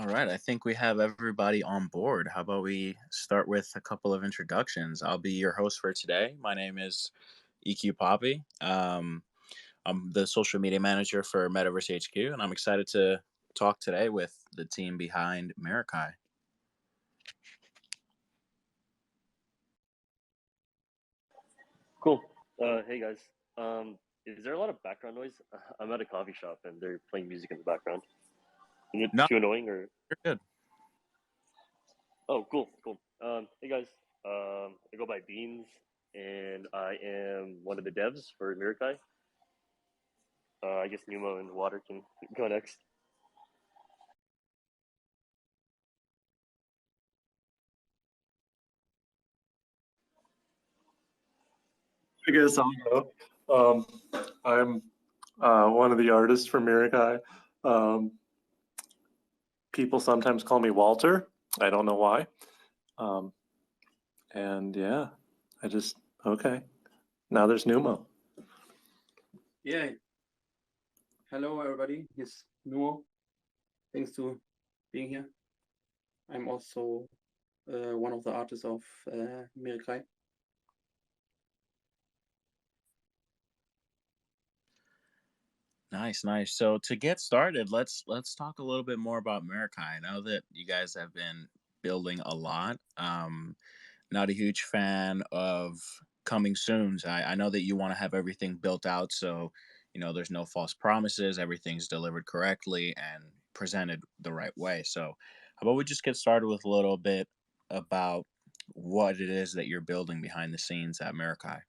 All right, I think we have everybody on board. How about we start with a couple of introductions? I'll be your host for today. My name is EQ Poppy. I'm the social media manager for Metaverse HQ, and I'm excited to talk today with the team behind Mirakai. Cool. Hey guys. Is there a lot of background noise? I'm at a coffee shop and they're playing music in the background. Is it No, too annoying or? you're good. Oh, cool. Hey guys. I go by Beans and I am one of the devs for Mirakai. I guess Numo and Water can go next. I guess I'll go. I'm one of the artists from Mirakai. Um, People sometimes call me Walter. I don't know why. Um, and yeah, okay. Now there's Numo. Yeah. Hello, everybody. It's Nuo. Thanks to being here. I'm also one of the artists of Mirakai. Nice, nice. So to get started, let's talk a little bit more about Mirakai. I know that you guys have been building a lot. Not a huge fan of coming soons. I know that you want to have everything built out so there's no false promises, everything's delivered correctly and presented the right way. So how about we just get started with a little bit about what it is that you're building behind the scenes at Mirakai.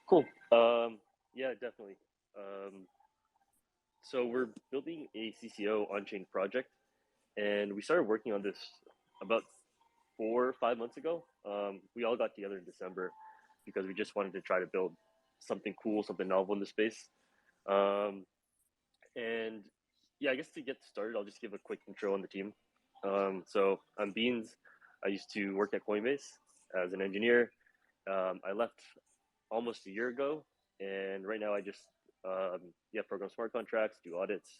Cool. Yeah, definitely. So we're building a CCO on-chain project, and we started working on this about 4 or 5 months ago. We all got together in December because we just wanted to try to build something cool, something novel in the space. And yeah, I guess to get started, I'll just give a quick intro on the team. So I'm Beans. I used to work at Coinbase as an engineer. I left almost a year ago, and right now I just program smart contracts, do audits,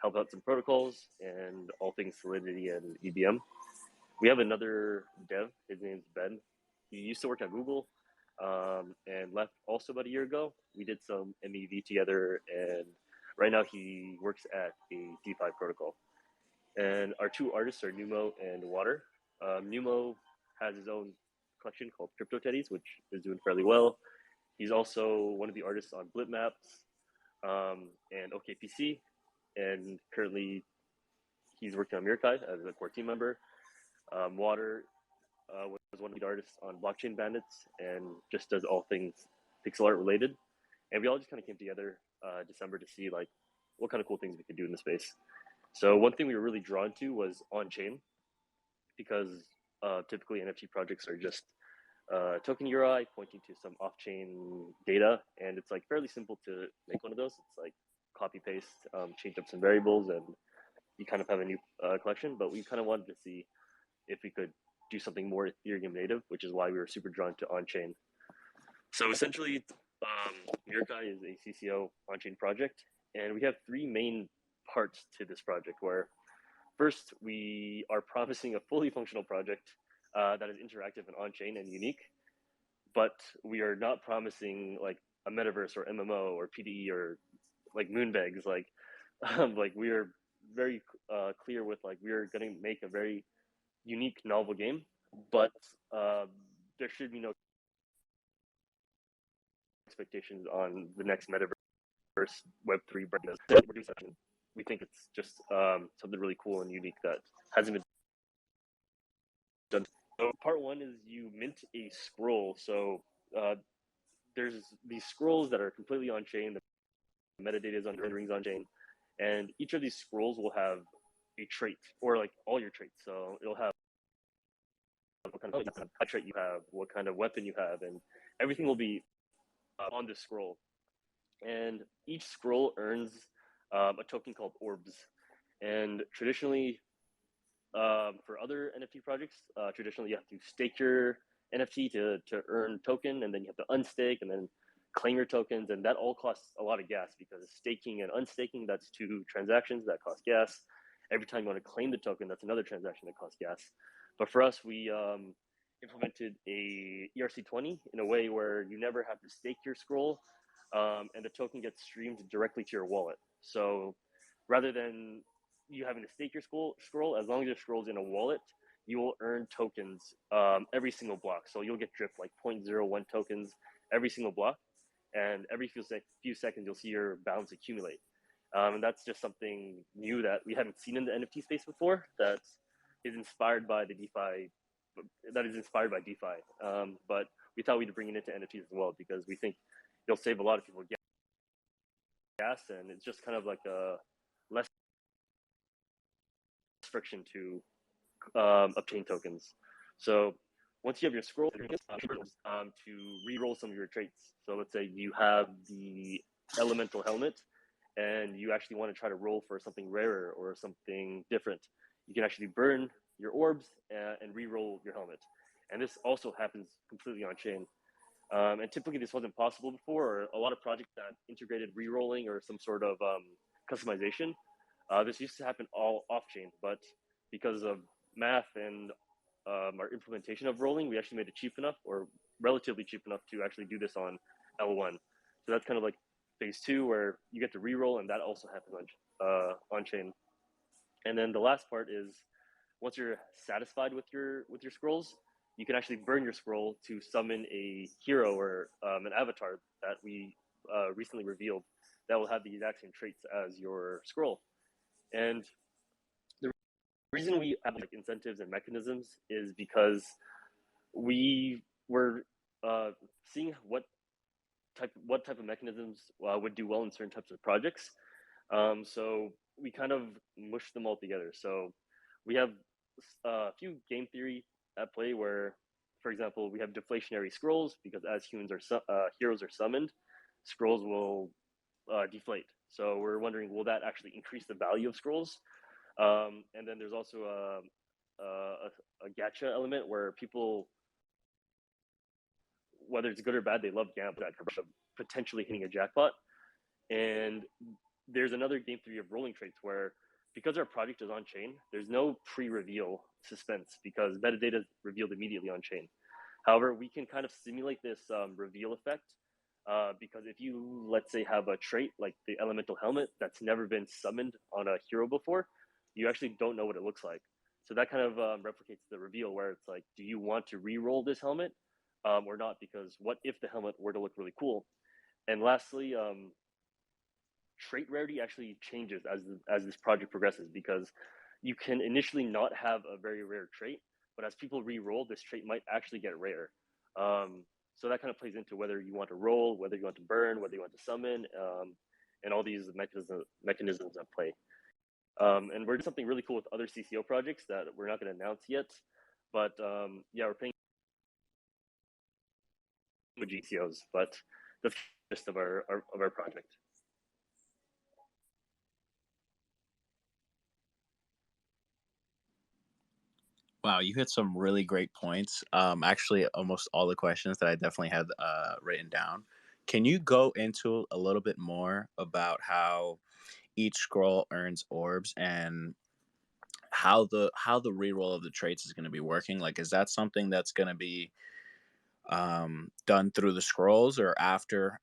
help out some protocols, and all things Solidity and EVM. We have another dev. His name's Ben. He used to work at Google and left also about a year ago. We did some MEV together, and right now he works at a DeFi protocol. And our two artists are Numo and Water. Numo has his own collection called Crypto Teddies, which is doing fairly well. He's also one of the artists on Blipmaps and OKPC, and currently he's working on Mirakai as a core team member. Water was one of the artists on Blockchain Bandits and just does all things pixel art related. And we all just kind of came together December to see like what kind of cool things we could do in the space. So one thing we were really drawn to was on-chain because typically NFT projects are just token URI pointing to some off-chain data, and it's like fairly simple to make one of those. It's like copy paste, change up some variables, and you kind of have a new collection. But we kind of wanted to see if we could do something more Ethereum native, which is why we were super drawn to on-chain. So essentially, Mirakai is a CCO on-chain project, and we have three main parts to this project. Where first, we are promising a fully functional project that is interactive and on-chain and unique, but we are not promising like a metaverse or MMO or PDE or like moonbags. Like we are very clear with like we are going to make a very unique novel game, but there should be no expectations on the next metaverse Web3 brand. We think it's just something really cool and unique that hasn't been done. So part one is you mint a scroll. So there's these scrolls that are completely on chain. The metadata is on renderings on chain, and each of these scrolls will have a trait or like all your traits. So it'll have what kind of trait you have, what kind of weapon you have, and everything will be on this scroll. And each scroll earns a token called orbs. And traditionally, for other NFT projects, traditionally you have to stake your NFT to earn token, and then you have to unstake and then claim your tokens, and that all costs a lot of gas because staking and unstaking, that's two transactions that cost gas. Every time you want to claim the token, that's another transaction that costs gas. But for us, we implemented a ERC20 in a way where you never have to stake your scroll, and the token gets streamed directly to your wallet. So rather than you having to stake your scroll, as long as your scroll's in a wallet, you will earn tokens every single block. So you'll get dripped like 0.01 tokens every single block, and every few seconds you'll see your balance accumulate. And that's just something new that we haven't seen in the NFT space before. That is inspired by the DeFi. That is inspired by DeFi. But we thought we'd bring it into NFTs as well because we think it'll save a lot of people gas, and it's just kind of like a less friction to obtain tokens. So once you have your scroll, to re-roll some of your traits. So let's say you have the elemental helmet and you actually want to try to roll for something rarer or something different. You can actually burn your orbs and re-roll your helmet. And this also happens completely on chain. And typically this wasn't possible before, or a lot of projects that integrated re-rolling or some sort of customization. This used to happen all off chain, but because of math and our implementation of rolling, we actually made it cheap enough, or relatively cheap enough, to actually do this on L1. So that's kind of like phase two, where you get to re-roll, and that also happens on chain. And then the last part is once you're satisfied with your scrolls, you can actually burn your scroll to summon a hero or an avatar that we recently revealed that will have the exact same traits as your scroll. And the reason we have like incentives and mechanisms is because we were seeing what type of mechanisms would do well in certain types of projects. So we kind of mushed them all together. So we have a few game theory at play where, for example, we have deflationary scrolls because as heroes are summoned, scrolls will deflate. So we're wondering, will that actually increase the value of scrolls? And then there's also a gacha element where people, whether it's good or bad, they love gambling of potentially hitting a jackpot. And there's another game theory of rolling traits where, because our project is on chain, there's no pre-reveal suspense because metadata is revealed immediately on chain. However, we can kind of simulate this reveal effect because if you, let's say, have a trait like the elemental helmet that's never been summoned on a hero before, you actually don't know what it looks like. So that kind of replicates the reveal where it's like, do you want to re-roll this helmet or not? Because what if the helmet were to look really cool? And lastly, trait rarity actually changes as this project progresses because you can initially not have a very rare trait, but as people re-roll, this trait might actually get rare. So that kind of plays into whether you want to roll, whether you want to burn, whether you want to summon, and all these mechanisms at play. And we're doing something really cool with other CCO projects that we're not going to announce yet, but yeah, we're paying with GCOs, but that's just of our project. Wow, you hit some really great points. Actually, almost all the questions that I definitely had written down. Can you go into a little bit more about how each scroll earns orbs and how the reroll of the traits is going to be working? Like, is that something that's going to be done through the scrolls, or after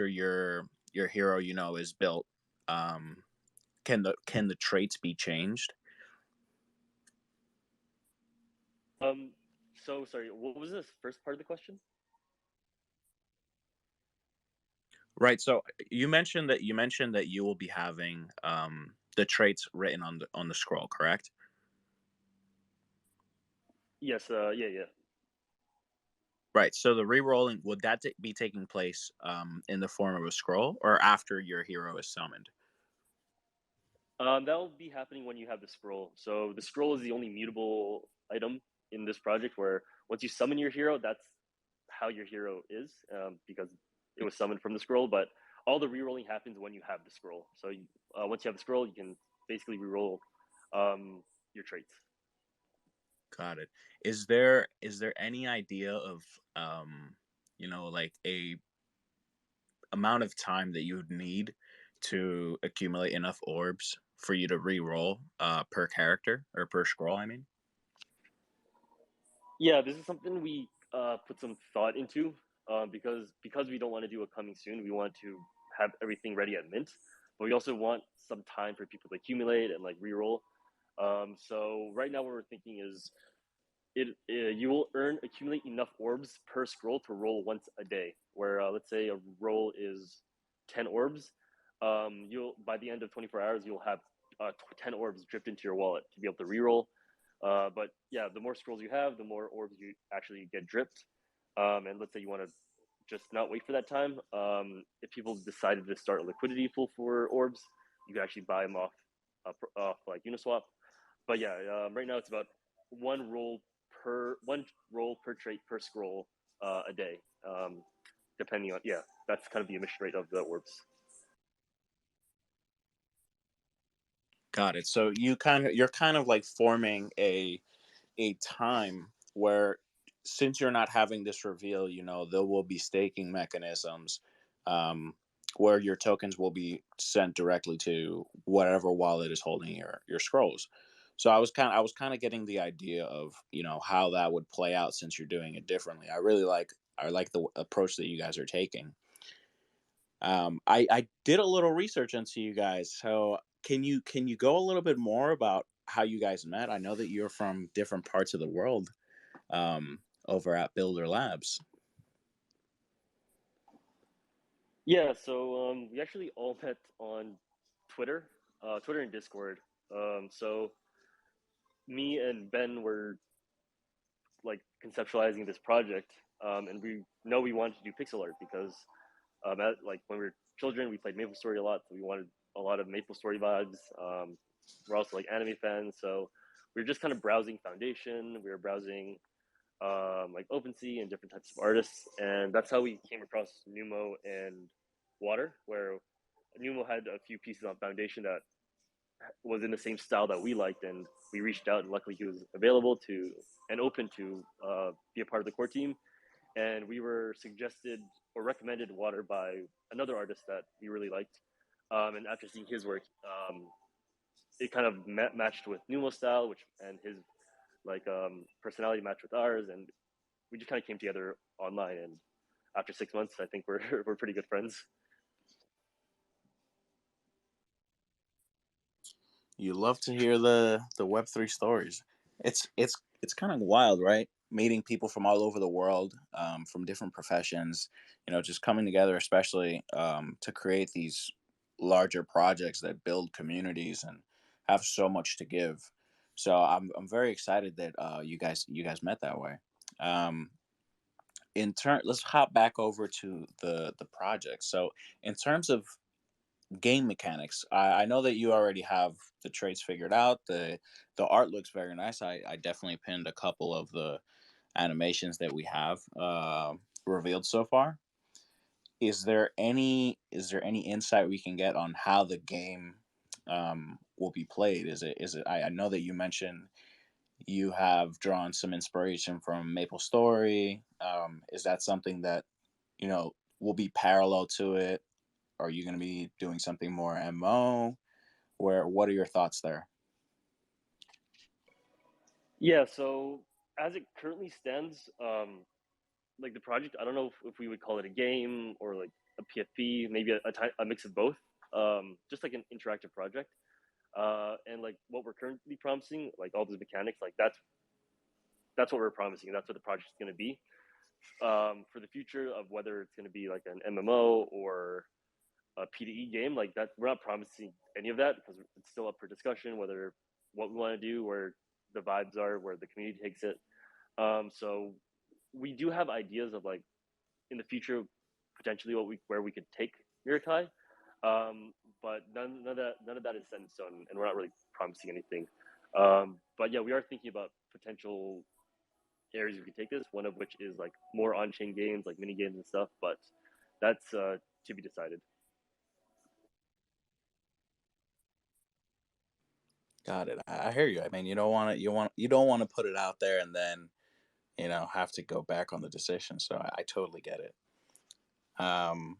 your hero is built? Can the traits be changed? So sorry, what was the first part of the question? Right. So you mentioned that you will be having the traits written on the scroll, correct? Yes, yeah. Right. So the re-rolling, would that be taking place in the form of a scroll or after your hero is summoned? That'll be happening when you have the scroll. So the scroll is the only mutable item in this project where once you summon your hero, that's how your hero is because it was summoned from the scroll. But all the re-rolling happens when you have the scroll. So once you have the scroll, you can basically re-roll your traits. Got it. Is there any idea of like amount of time that you would need to accumulate enough orbs for you to re-roll per character or per scroll? I mean, Yeah, this is something we put some thought into because we don't want to do a coming soon. We want to have everything ready at mint, but we also want some time for people to accumulate and like reroll. So right now, what we're thinking is you will accumulate enough orbs per scroll to roll once a day. Where let's say a roll is 10 orbs, you'll by the end of 24 hours you'll have 10 orbs dripped into your wallet to be able to reroll. But yeah, the more scrolls you have, the more orbs you actually get dripped. And let's say you want to just not wait for that time. If people decided to start a liquidity pool for orbs, you can actually buy them off like Uniswap. But yeah, right now it's about one roll per trait per scroll a day, depending on that's kind of the emission rate of the orbs. got it. So you're kind of like forming a time where, since you're not having this reveal, there will be staking mechanisms, um, where your tokens will be sent directly to whatever wallet is holding your scrolls. So I was kind of getting the idea of how that would play out since you're doing it differently. I like the approach that you guys are taking. I did a little research into you guys. So can you go a little bit more about how you guys met? I know that you're from different parts of the world, um, over at Builder Labs. Yeah, so we actually all met on Twitter, Twitter and Discord. So me and Ben were like conceptualizing this project, and we know we wanted to do pixel art because like when we were children, we played MapleStory a lot, so we wanted a lot of MapleStory vibes. We're also like anime fans, so we were just kind of browsing Foundation. We were browsing like OpenSea and different types of artists, and that's how we came across Numo and Water, where Numo had a few pieces on Foundation that was in the same style that we liked, and we reached out, and luckily he was available to and open to be a part of the core team. And we were suggested or recommended Water by another artist that we really liked. And after seeing his work, it kind of matched with Numo's style, which and his like personality matched with ours, and we just kind of came together online. And after 6 months, I think we're we're pretty good friends. You love to hear the Web3 stories. It's kind of wild, right? Meeting people from all over the world, from different professions, just coming together, especially to create these larger projects that build communities and have so much to give. So I'm very excited that you guys met that way. Um, let's hop back over to the project. So in terms of game mechanics, I know that you already have the traits figured out. The art looks very nice. I definitely pinned a couple of the animations that we have revealed so far. Is there any insight we can get on how the game will be played? I know that you mentioned you have drawn some inspiration from Maple Story. Is that something that will be parallel to it? Are you going to be doing something more MO? What are your thoughts there? Yeah, so as it currently stands, like the project, I don't know if we would call it a game or like a PFP, maybe a mix of both. Just like an interactive project. And like what we're currently promising, like all those mechanics, like that's what we're promising. That's what the project is going to be. For the future of whether it's going to be like an MMO or a PDE game, like that, we're not promising any of that because it's still up for discussion whether what we want to do, where the vibes are, where the community takes it. So we do have ideas of like in the future potentially where we could take Mirakai, but none of that is set in stone, and we're not really promising anything. But yeah, we are thinking about potential areas we could take this. One of which is like more on-chain games, like mini games and stuff. But that's to be decided. Got it. I hear you. I mean, you don't want to put it out there and then have to go back on the decision. So I totally get it. Um,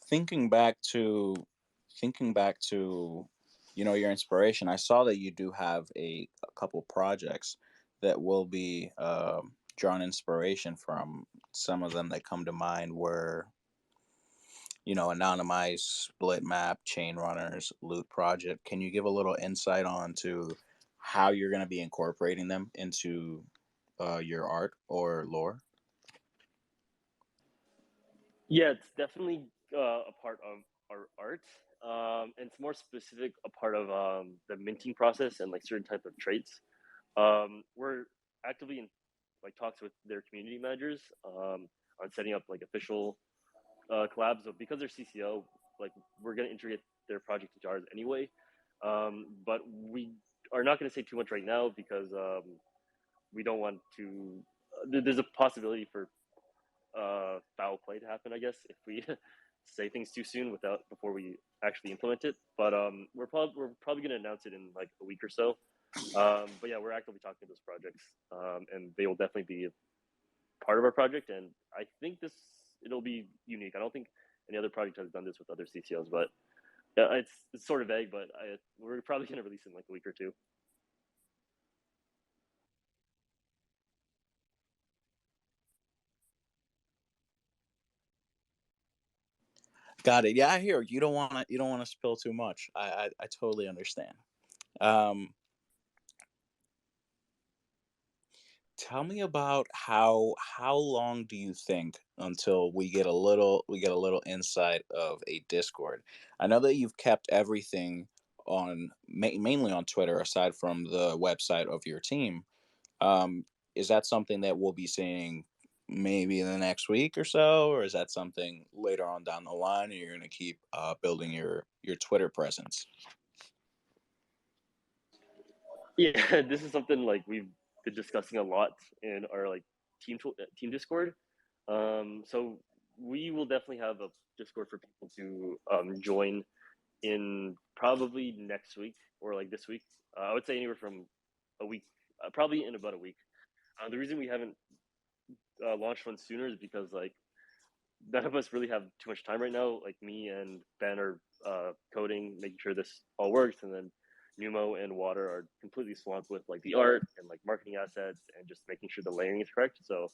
thinking back to thinking back to your inspiration, I saw that you do have a couple projects that will be drawn inspiration from. Some of them that come to mind were anonymized split map, chain runners, loot project. Can you give a little insight on to how you're going to be incorporating them into your art or lore? Yeah, it's definitely a part of our art, and it's more specific a part of the minting process and like certain type of traits. We're actively in like talks with their community managers on setting up like official collabs. So because they're CCO, like we're gonna integrate their project into ours anyway. But we are not gonna say too much right now because we don't want to. There's a possibility for foul play to happen, I guess, if we say things too soon without before we actually implement it. But we're probably gonna announce it in like a week or so. But yeah, we're actively talking to those projects, and they will definitely be a part of our project. And I think it'll be unique. I don't think any other project has done this with other CCOs, but yeah, it's sort of vague. But we're probably gonna release it in like a week or two. Got it. Yeah, I hear you don't want to spill too much. I totally understand. Um, Tell me about how long do you think until we get a little insight of a Discord? I know that you've kept everything on mainly on Twitter, aside from the website of your team. Um, is that something that we'll be seeing maybe in the next week or so, or is that something later on down the line, and you're going to keep building your Twitter presence? Yeah, this is something like we've been discussing a lot in our like team Discord. So we will definitely have a Discord for people to join in probably next week or like this week. I would say anywhere from a week, probably in about a week. The reason we haven't launched one sooner is because like none of us really have too much time right now. Like me and Ben are coding, making sure this all works, and then Numo and Water are completely swamped with like the art and like marketing assets and just making sure the layering is correct. So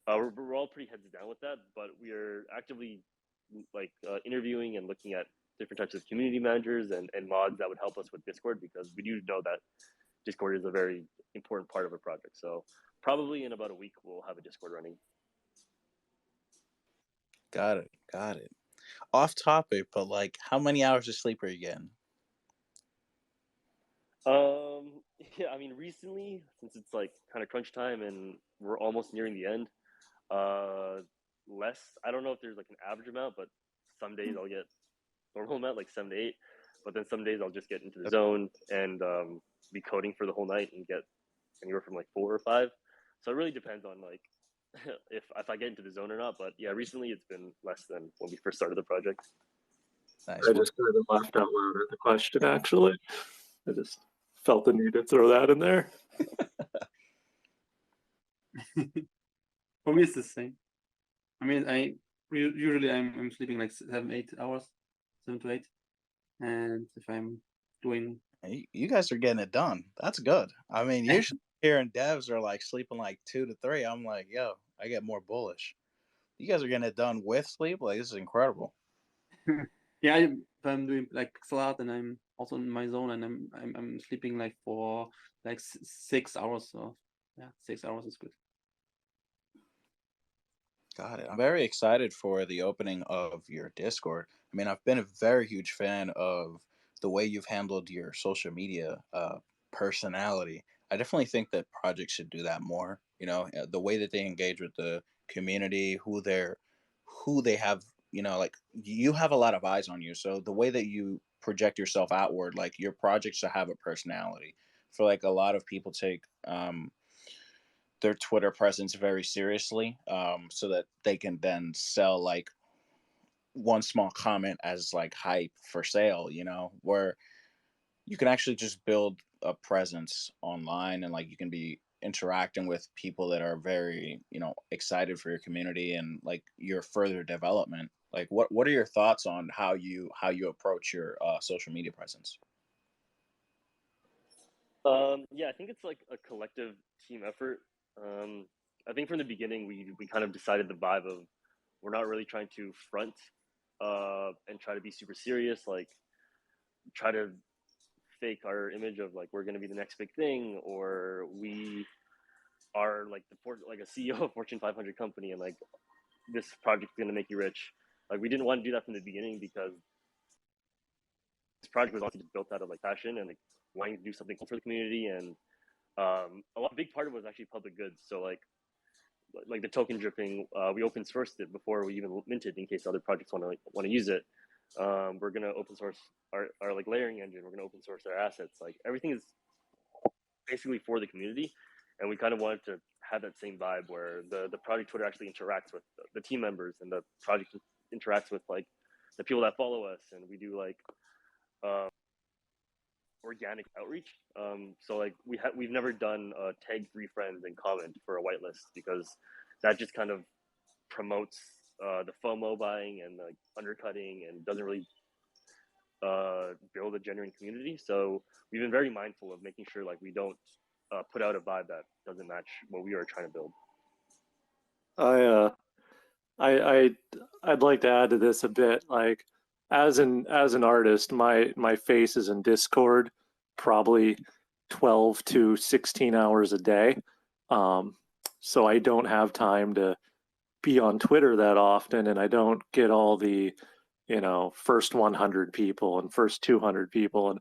we're all pretty heads down with that, but we are actively like interviewing and looking at different types of community managers and mods that would help us with Discord because we do know that Discord is a very important part of a project. So probably in about a week we'll have a Discord running. Got it. Got it. Off topic, but like, how many hours of sleep are you getting? Yeah, I mean, recently, since it's like kind of crunch time and we're almost nearing the end, uh, less. I don't know if there's like an average amount, but some days I'll get normal amount, like 7 to 8. But then some days I'll just get into the zone and be coding for the whole night and get anywhere from like 4 or 5. So it really depends on like if I get into the zone or not. But yeah, recently it's been less than when we first started the project. Nice. I Well, just kind of laughed out loud at the question, actually. I just felt the need to throw that in there. For me, it's the same. I mean, usually I'm sleeping like 7 to 8 hours, 7 to 8, and if I'm doing you guys are getting it done. That's good. I mean, usually hearing devs are like sleeping like 2 to 3. I'm like, yo, I get more bullish. You guys are getting it done with sleep. Like, this is incredible. yeah, if I'm doing like Salat and I'm also in my zone and I'm sleeping like for like 6 hours. So yeah, 6 hours is good. Got it. I'm very excited for the opening of your Discord. I mean, I've been a very huge fan of the way you've handled your social media personality. I definitely think that projects should do that more. The way that they engage with the community, who they have. Like, you have a lot of eyes on you. So the way that you project yourself outward, like, your projects should have a personality. For like, a lot of people take their Twitter presence very seriously, so that they can then sell like one small comment as like hype for sale, where you can actually just build a presence online, and like you can be interacting with people that are very, excited for your community and like your further development. Like, what are your thoughts on how you approach your social media presence? Yeah, I think it's like a collective team effort. Um, I think from the beginning we kind of decided the vibe of we're not really trying to front and try to be super serious, like try to fake our image of like we're going to be the next big thing, or we are like like a CEO of Fortune 500 company and like this project is going to make you rich. Like we didn't want to do that from the beginning because this project was also just built out of like passion and like wanting to do something cool for the community. And a big part of it was actually public goods. So like the token dripping, we open sourced it before we even minted in case other projects want to use it. We're gonna open source our like layering engine. We're gonna open source our assets. Like everything is basically for the community, and we kind of wanted to have that same vibe where the project Twitter actually interacts with the team members, and the project interacts with like the people that follow us, and we do like um, organic outreach. So like we've never done tag 3 friends and comment for a whitelist because that just kind of promotes the FOMO buying and like undercutting and doesn't really build a genuine community. So we've been very mindful of making sure like we don't put out a vibe that doesn't match what we are trying to build. I I I'd like to add to this a bit. Like as an artist, my face is in Discord probably 12 to 16 hours a day. Um, so I don't have time to be on Twitter that often, and I don't get all the, first 100 people and first 200 people, and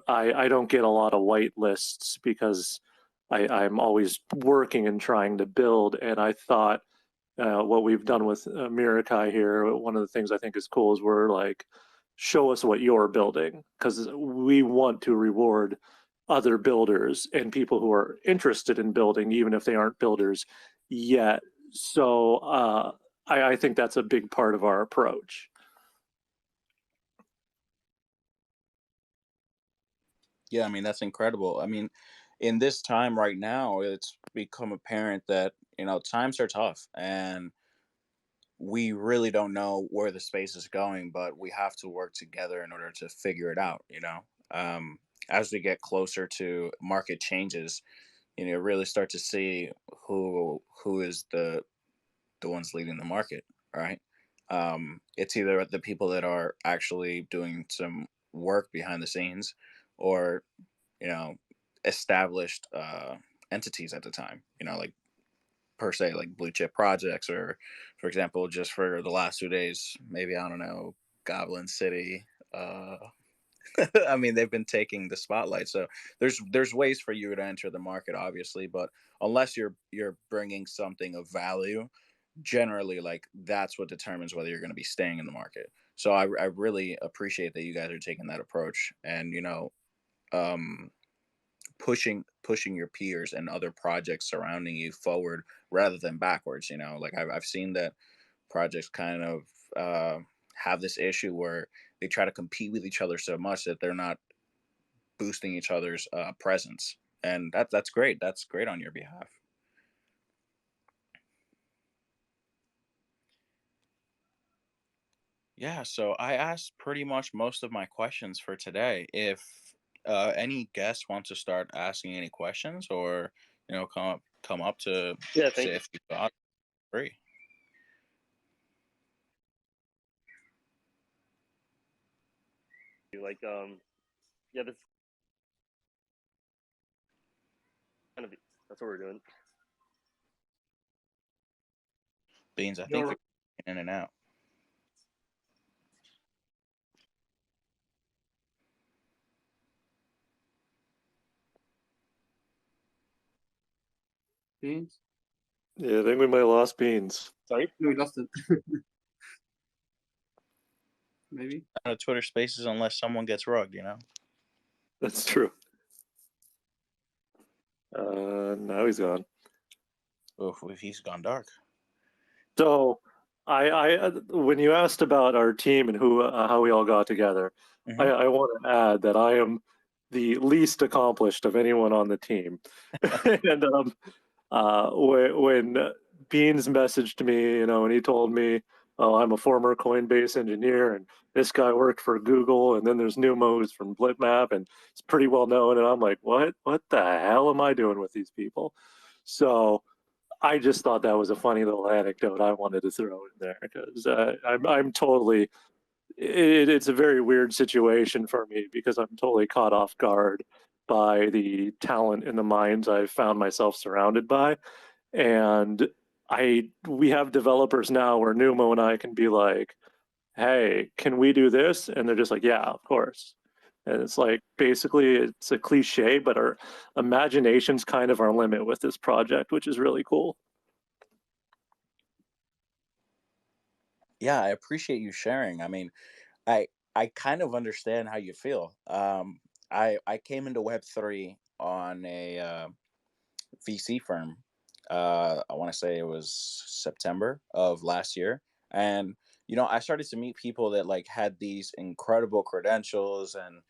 I don't get a lot of white lists because I'm always working and trying to build. And I thought what we've done with Mirakai here, one of the things I think is cool is we're like, show us what you're building, because we want to reward other builders and people who are interested in building, even if they aren't builders yet. So I think that's a big part of our approach. Yeah, I mean that's incredible. I mean, in this time right now, it's become apparent that times are tough, and we really don't know where the space is going, but we have to work together in order to figure it out. As we get closer to market changes, really start to see who is the ones leading the market, right? It's either the people that are actually doing some work behind the scenes, or you know established entities at the time. Like per se, like blue chip projects, or for example, just for the last 2 days, maybe I don't know, Goblin City. I mean, they've been taking the spotlight. So there's ways for you to enter the market, obviously, but unless you're bringing something of value, generally, like that's what determines whether you're going to be staying in the market. So I really appreciate that you guys are taking that approach, and um, pushing your peers and other projects surrounding you forward rather than backwards. Like I've seen that projects kind of have this issue where they try to compete with each other so much that they're not boosting each other's presence, and that's great. That's great on your behalf. Yeah, so I asked pretty much most of my questions for today. If any guests want to start asking any questions, or come up to Yeah, thank say if you got free. you. Like yeah, kind of that's what we're doing. Beans, I think Your you're in and out. beans? Yeah, I think we might have lost Beans. Sorry. No, we lost it. Maybe. Out of Twitter Spaces unless someone gets rugged. That's true. Now he's gone. Oof, if he's gone dark. So, I when you asked about our team and how we all got together, Hmm. I want to add that I am the least accomplished of anyone on the team. And when Beans messaged me, and he told me, oh, I'm a former Coinbase engineer, and this guy worked for Google, and then there's Numo who's from Blipmap, and it's pretty well known. And I'm like, what? What the hell am I doing with these people? So I just thought that was a funny little anecdote I wanted to throw in there because I'm totally. It's a very weird situation for me because I'm totally caught off guard by the talent and the minds I've found myself surrounded by. And we have developers now where Numo and I can be like, hey, can we do this? And they're just like, yeah, of course. And it's like basically it's a cliche, but our imagination's kind of our limit with this project, which is really cool. Yeah, I appreciate you sharing. I mean, I I kind of understand how you feel. I came into Web3 on a VC firm. I want to say it was September of last year, and I started to meet people that like had these incredible credentials, and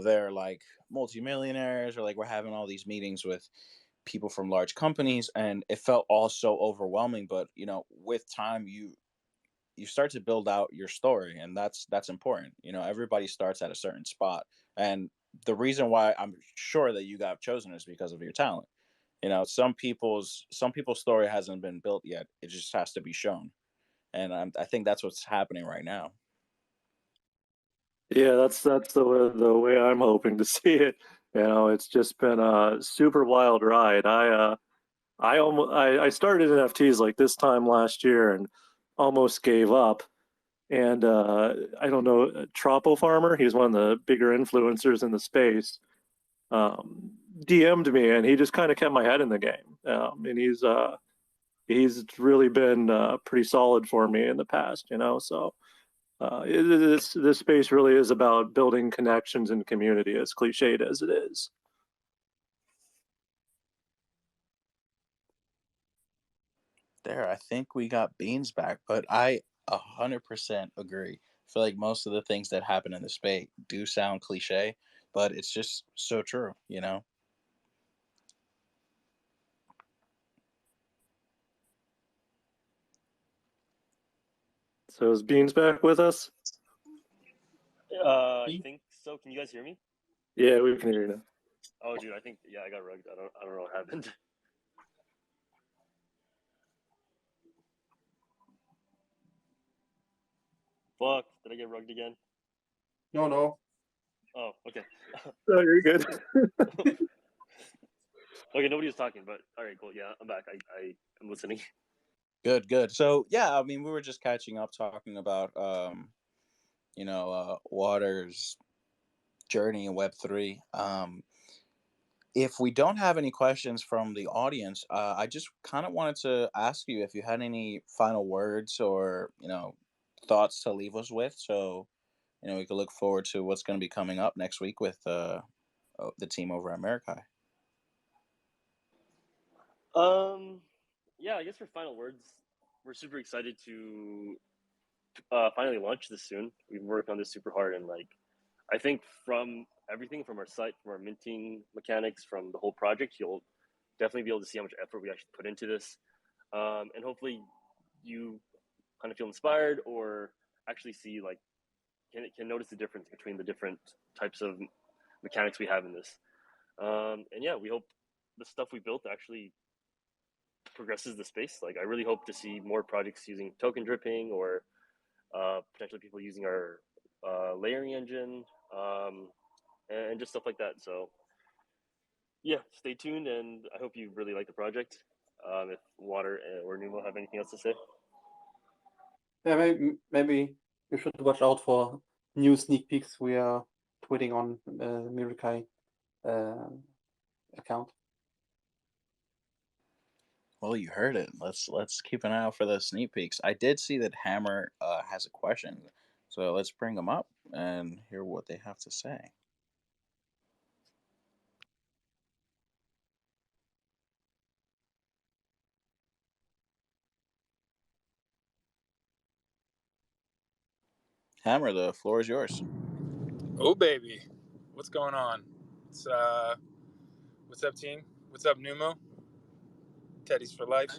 they're like multimillionaires, or like we're having all these meetings with people from large companies, and it felt all so overwhelming. But with time, you start to build out your story, and that's important. Everybody starts at a certain spot, and the reason why I'm sure that you got chosen is because of your talent. Some people's story hasn't been built yet. It just has to be shown, and I think that's what's happening right now. Yeah, that's the way I'm hoping to see it. It's just been a super wild ride. I started NFTs like this time last year and almost gave up. And I don't know, Tropo Farmer, he's one of the bigger influencers in the space, um, DM'd me, and he just kind of kept my head in the game. And he's really been pretty solid for me in the past. So this space really is about building connections and community, as cliched as it is. There, I think we got Beans back, but I 100% agree. I feel like most of the things that happen in the space do sound cliche, but it's just so true. So is Beans back with us? I think so. Can you guys hear me? Yeah, we can hear you now. Oh, dude, I think I got rugged. I don't know what happened. Fuck, did I get rugged again? No. Oh, okay. Oh, you're good. Okay, nobody was talking, but all right, cool. Yeah, I'm back. I am listening. Good. So yeah, I mean, we were just catching up, talking about Water's journey in Web3. If we don't have any questions from the audience, I just kind of wanted to ask you if you had any final words or thoughts to leave us with, so we could look forward to what's going to be coming up next week with the team over at Mirakai. Yeah, I guess for final words, we're super excited to finally launch this soon. We've worked on this super hard, and like, I think from everything from our site, from our minting mechanics, from the whole project, you'll definitely be able to see how much effort we actually put into this, and hopefully you kind of feel inspired or actually see like can notice the difference between the different types of mechanics we have in this. And yeah, we hope the stuff we built actually progresses the space. Like I really hope to see more projects using token dripping or potentially people using our layering engine and just stuff like that. So yeah, stay tuned, and I hope you really like the project. If Water or Numo have anything else to say. Yeah, maybe you should watch out for new sneak peeks we are tweeting on Mirakai account. Well, you heard it. Let's keep an eye out for those sneak peeks. I did see that Hammer has a question, so let's bring them up and hear what they have to say. Hammer, the floor is yours. Oh baby, what's going on? It's what's up team? What's up Numo? Teddy's for life.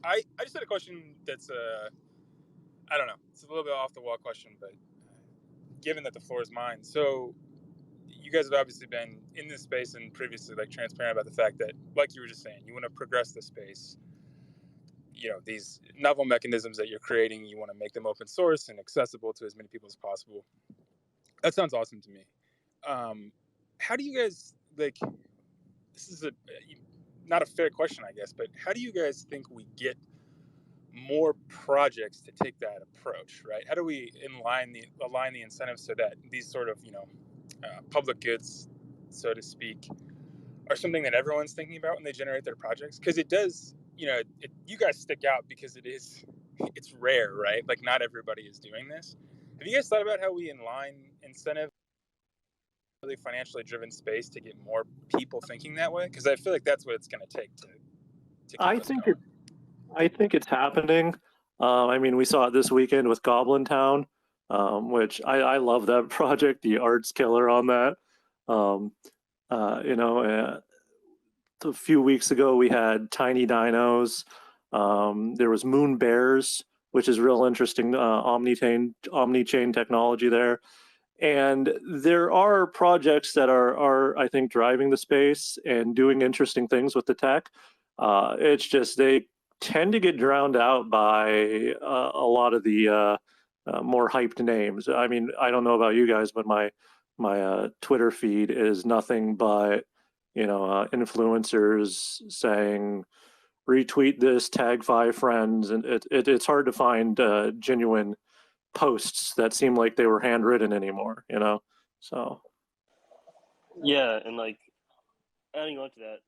I just had a question that's I don't know, it's a little bit off the wall question, but given that the floor is mine, so you guys have obviously been in this space and previously like transparent about the fact that, like you were just saying, you want to progress the space. You know, these novel mechanisms that you're creating, you want to make them open source and accessible to as many people as possible. That sounds awesome to me. How do you guys like? This is not a fair question, I guess, but how do you guys think we get more projects to take that approach? Right? How do we align the incentives so that these sort of public goods, so to speak, are something that everyone's thinking about when they generate their projects? Because it does, you guys stick out because it's rare, right? Like not everybody is doing this. Have you guys thought about how we align incentive really financially driven space to get more people thinking that way? Because I feel like that's what it's going to take to keep I us think going. I think it's happening. I mean, we saw it this weekend with Goblin Town, which I love that project. The art's killer on that. Um, you know, a few weeks ago we had Tiny Dinos. There was Moon Bears, which is real interesting. Omni-chain technology there. And there are projects that are I think driving the space and doing interesting things with the tech. It's just they tend to get drowned out by a lot of the more hyped names. I mean, I don't know about you guys, but my Twitter feed is nothing but influencers saying retweet this, tag 5 friends, and it's hard to find genuine posts that seem like they were handwritten anymore, So Yeah, and like adding on to that,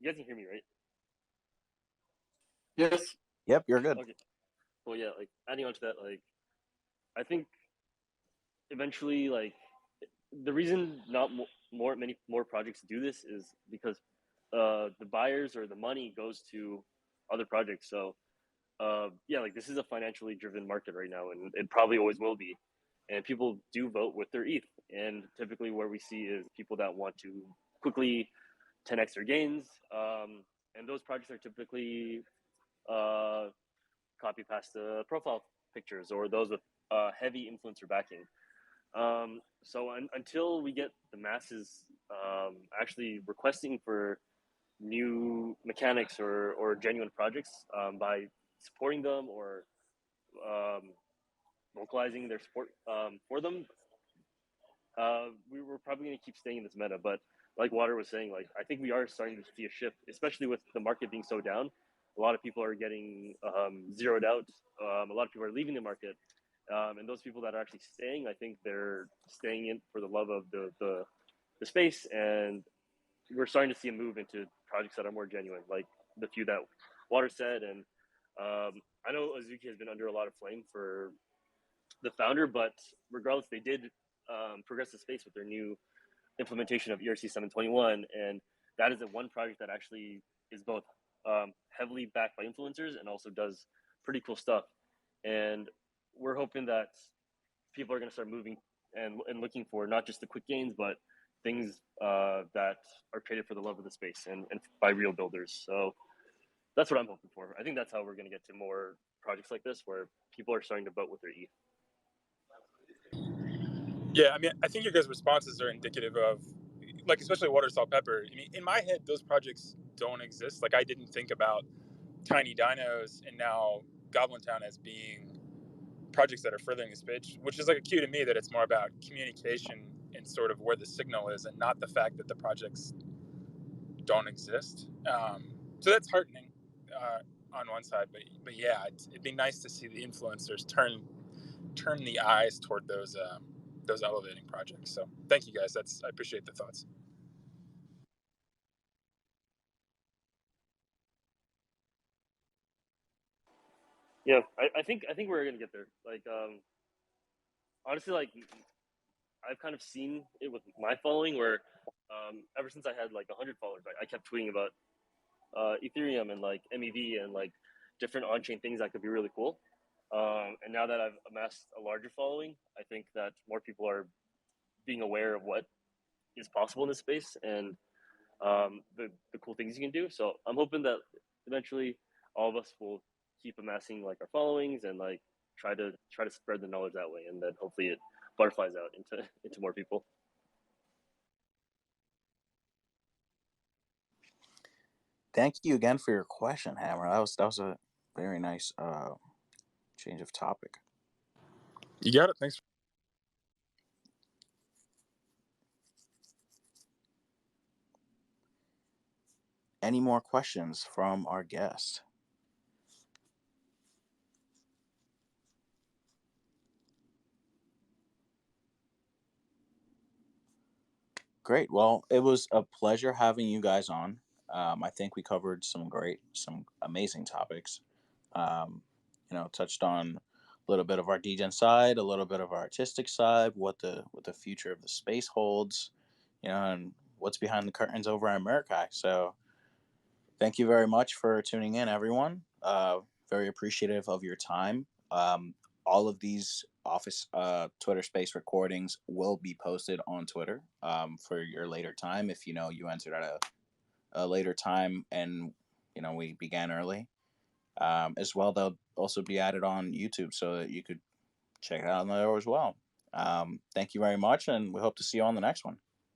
you guys can hear me, right? Yes. Yep, you're good. Okay. Well, yeah, like adding on to that, like I think eventually, like the reason not many more projects do this is because the buyers or the money goes to other projects. So yeah, like this is a financially driven market right now, and it probably always will be. And people do vote with their ETH, and typically where we see is people that want to quickly 10x their gains, and those projects are typically uh, copy pasta profile pictures or those with heavy influencer backing. So until we get the masses actually requesting for new mechanics or genuine projects by supporting them or um, localizing their support for them, we were probably going to keep staying in this meta. But like Water was saying, like I think we are starting to see a shift, especially with the market being so down. A lot of people are getting zeroed out. A lot of people are leaving the market, and those people that are actually staying, I think they're staying in for the love of the space. And we're starting to see a move into projects that are more genuine, like the few that Water said. And I know Azuki has been under a lot of flame for the founder, but regardless, they did progress the space with their new implementation of ERC 721, and that is a one project that actually is both heavily backed by influencers and also does pretty cool stuff. And we're hoping that people are going to start moving and looking for not just the quick gains, but things that are created for the love of the space and by real builders. So that's what I'm hoping for. I think that's how we're going to get to more projects like this, where people are starting to vote with their ETH. Yeah, I mean, I think your guys' responses are indicative of, like, especially Water Salt Pepper. I mean, in my head, those projects don't exist. Like, I didn't think about Tiny Dinos and now Goblin Town as being projects that are furthering this pitch, which is like a cue to me that it's more about communication and sort of where the signal is, and not the fact that the projects don't exist. So that's heartening on one side, but yeah, it'd be nice to see the influencers turn the eyes toward those elevating projects. So thank you guys. I appreciate the thoughts. Yeah, I think we're gonna get there. Like honestly, like I've kind of seen it with my following, where ever since I had like 100 followers, I kept tweeting about Ethereum and like MEV and like different on-chain things that could be really cool. And now that I've amassed a larger following, I think that more people are being aware of what is possible in this space and the cool things you can do. So I'm hoping that eventually all of us will keep amassing like our followings and like try to spread the knowledge that way, and then hopefully it butterflies out into more people. Thank you again for your question, Hammer. That was a very nice change of topic. You got it. Thanks. Any more questions from our guest? Great. Well, it was a pleasure having you guys on. I think we covered some amazing topics. Um, touched on a little bit of our degen side, a little bit of our artistic side, what the future of the space holds, and what's behind the curtains over at Mirakai. So, thank you very much for tuning in, everyone. Very appreciative of your time. All of these office Twitter Space recordings will be posted on Twitter for your later time. If you entered at a later time and we began early, as well, they'll also be added on YouTube so that you could check it out on there as well. Thank you very much, and we hope to see you on the next one.